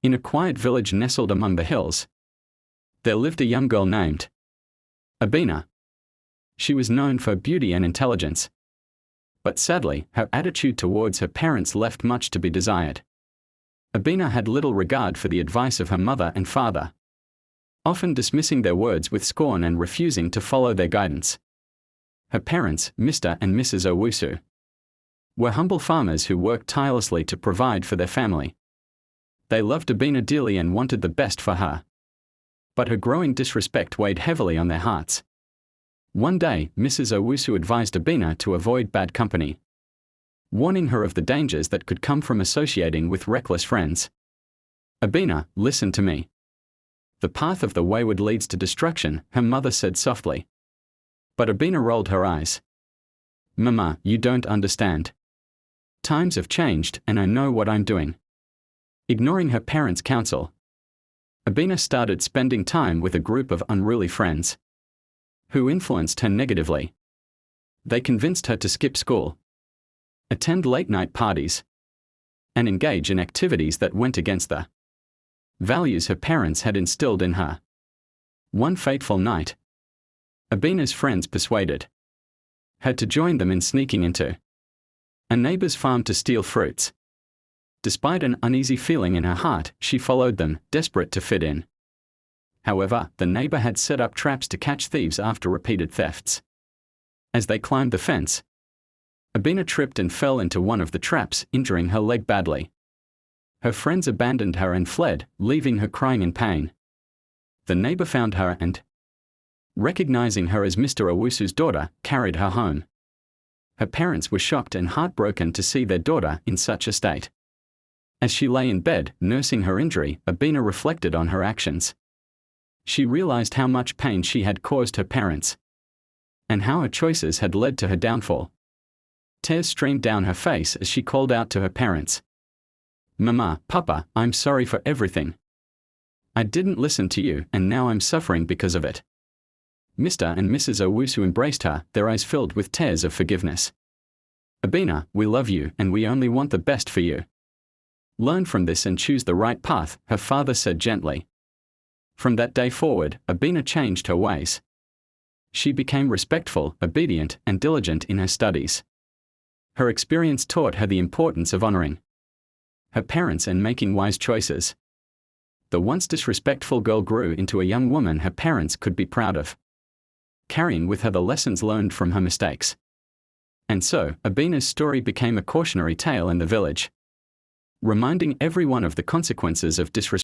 In a quiet village nestled among the hills, there lived a young girl named Abena. She was known for beauty and intelligence, but sadly, her attitude towards her parents left much to be desired. Abena had little regard for the advice of her mother and father, often dismissing their words with scorn and refusing to follow their guidance. Her parents, Mr. and Mrs. Owusu, were humble farmers who worked tirelessly to provide for their family. They loved Abena dearly and wanted the best for her, but her growing disrespect weighed heavily on their hearts. One day, Mrs. Owusu advised Abena to avoid bad company, warning her of the dangers that could come from associating with reckless friends. "Abena, listen to me. The path of the wayward leads to destruction," her mother said softly. But Abena rolled her eyes. "Mama, you don't understand. Times have changed and I know what I'm doing." Ignoring her parents' counsel, Abena started spending time with a group of unruly friends who influenced her negatively. They convinced her to skip school, attend late-night parties, and engage in activities that went against the values her parents had instilled in her. One fateful night, Abena's friends persuaded her to join them in sneaking into a neighbor's farm to steal fruits. Despite an uneasy feeling in her heart, she followed them, desperate to fit in. However, the neighbor had set up traps to catch thieves after repeated thefts. As they climbed the fence, Abena tripped and fell into one of the traps, injuring her leg badly. Her friends abandoned her and fled, leaving her crying in pain. The neighbor found her and, recognizing her as Mr. Owusu's daughter, carried her home. Her parents were shocked and heartbroken to see their daughter in such a state. As she lay in bed, nursing her injury, Abena reflected on her actions. She realized how much pain she had caused her parents, and how her choices had led to her downfall. Tears streamed down her face as she called out to her parents. "Mama, Papa, I'm sorry for everything. I didn't listen to you and now I'm suffering because of it." Mr. and Mrs. Owusu embraced her, their eyes filled with tears of forgiveness. "Abena, we love you and we only want the best for you. Learn from this and choose the right path," her father said gently. From that day forward, Abena changed her ways. She became respectful, obedient, and diligent in her studies. Her experience taught her the importance of honoring her parents and making wise choices. The once disrespectful girl grew into a young woman her parents could be proud of, carrying with her the lessons learned from her mistakes. And so, Abena's story became a cautionary tale in the village, reminding everyone of the consequences of disrespect.